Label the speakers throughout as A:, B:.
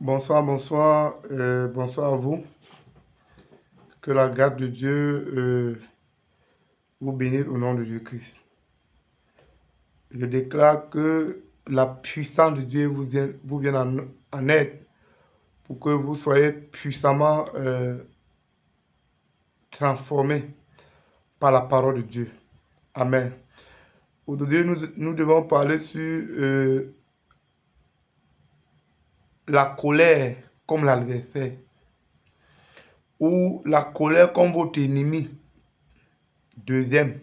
A: Bonsoir, bonsoir, bonsoir à vous. Que la grâce de Dieu vous bénisse au nom de Jésus-Christ. Je déclare que la puissance de Dieu vous vienne en aide pour que vous soyez puissamment transformés par la parole de Dieu. Amen. Aujourd'hui, nous devons parler sur la colère comme l'adversaire, ou la colère comme votre ennemi. Deuxième.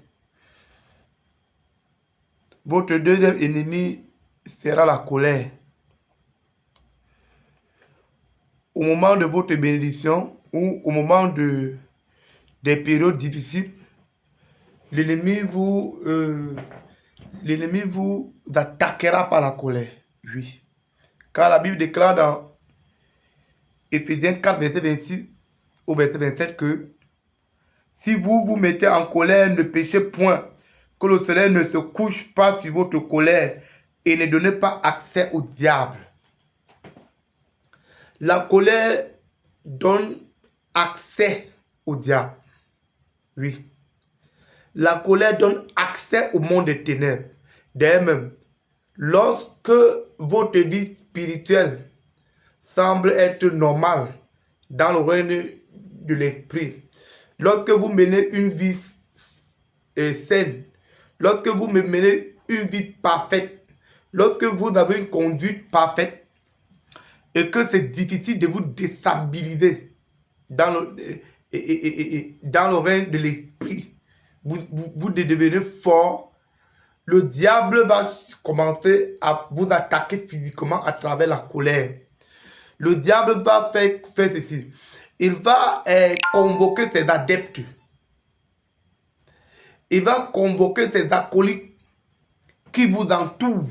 A: Votre deuxième ennemi sera la colère. Au moment de votre bénédiction ou au moment des périodes difficiles, l'ennemi vous attaquera par la colère. Oui. Car la Bible déclare dans Éphésiens 4, verset 26 au verset 27 que si vous vous mettez en colère, ne péchez point, que le soleil ne se couche pas sur votre colère et ne donnez pas accès au diable. La colère donne accès au diable. Oui. La colère donne accès au monde des ténèbres. D'ailleurs même, lorsque votre vie spirituelle semble être normale dans le règne de l'esprit, lorsque vous menez une vie saine, lorsque vous menez une vie parfaite, lorsque vous avez une conduite parfaite, et que c'est difficile de vous déstabiliser dans le règne de l'esprit, vous devenez fort, le diable va commencer à vous attaquer physiquement à travers la colère. Le diable va faire ceci. Il va convoquer ses adeptes. Il va convoquer ses acolytes qui vous entourent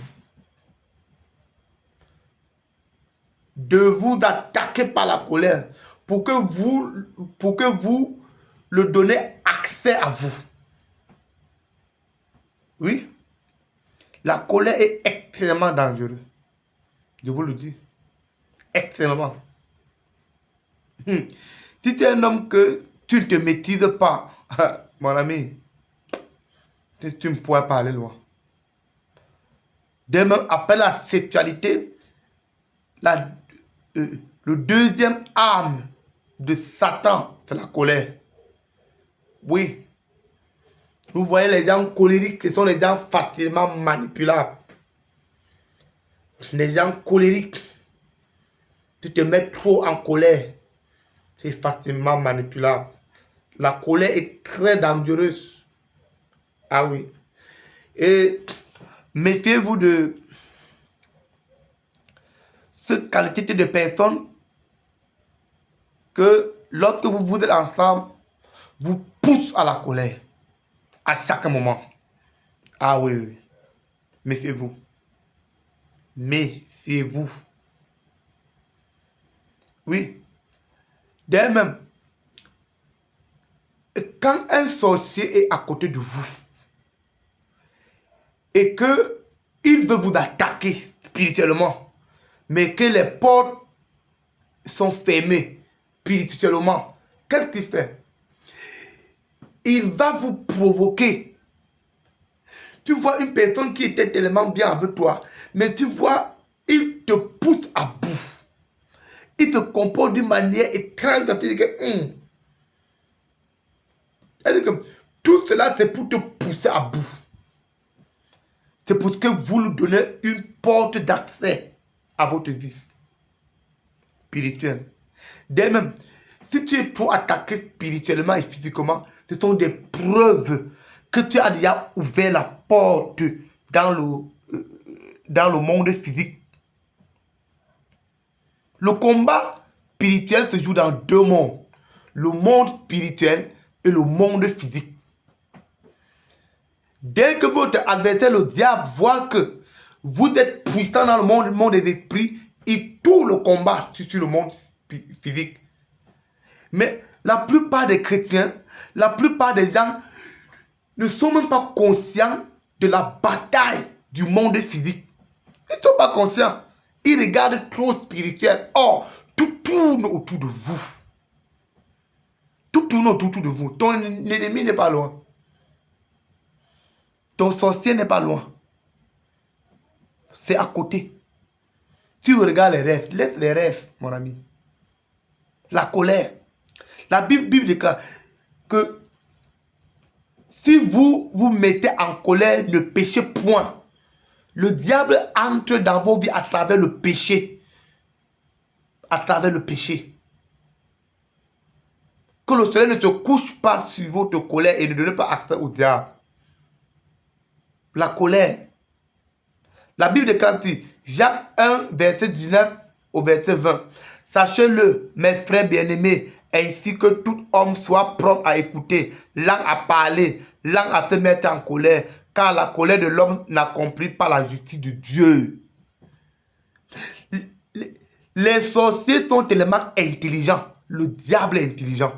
A: de vous attaquer par la colère pour que vous le donnez accès à vous. Oui, la colère est extrêmement dangereuse. Je vous le dis. Extrêmement. Si tu es un homme que tu ne te maîtrises pas, mon ami, tu ne pourras pas aller loin. Demain, après la sexualité, le deuxième arme de Satan, c'est la colère. Oui. Vous voyez les gens colériques, ce sont les gens facilement manipulables. Les gens colériques, tu te mets trop en colère, c'est facilement manipulable. La colère est très dangereuse. Ah oui. Et méfiez-vous de cette qualité de personnes que lorsque vous êtes ensemble, vous poussent à la colère à chaque moment. Ah oui, oui. Méfiez-vous. Méfiez-vous. Oui. D'ailleurs même, quand un sorcier est à côté de vous et que il veut vous attaquer spirituellement, mais que les portes sont fermées spirituellement, qu'est-ce qu'il fait? Il va vous provoquer. Tu vois une personne qui était tellement bien avec toi, mais tu vois, il te pousse à bout. Il se comporte d'une manière étrange. Tout cela, c'est pour te pousser à bout. C'est pour que vous lui donnez une porte d'accès à votre vie spirituelle. Dès même, si tu es trop attaqué spirituellement et physiquement, ce sont des preuves que tu as déjà ouvert la porte dans le monde physique. Le combat spirituel se joue dans deux mondes. Le monde spirituel et le monde physique. Dès que votre adversaire, le diable, voit que vous êtes puissant dans le monde des esprits, il tourne le combat sur le monde physique. Mais la plupart des chrétiens, la plupart des gens ne sont même pas conscients de la bataille du monde physique. Ils ne sont pas conscients. Il regarde trop spirituel. Or, tout tourne autour de vous. Tout tourne autour de vous. Ton ennemi n'est pas loin. Ton sorcier n'est pas loin. C'est à côté. Tu regardes les rêves. Laisse les rêves, mon ami. La colère. La Bible déclare que si vous vous mettez en colère, ne péchez point. Le diable entre dans vos vies à travers le péché. À travers le péché. Que le soleil ne se couche pas sur votre colère et ne donne pas accès au diable. La colère. La Bible déclare sur Jacques 1, verset 19 au verset 20. Sachez-le, mes frères bien-aimés, ainsi que tout homme soit prompt à écouter, lent à parler, lent à se mettre en colère, car la colère de l'homme n'accomplit pas la justice de Dieu. Les sorciers sont tellement intelligents. Le diable est intelligent.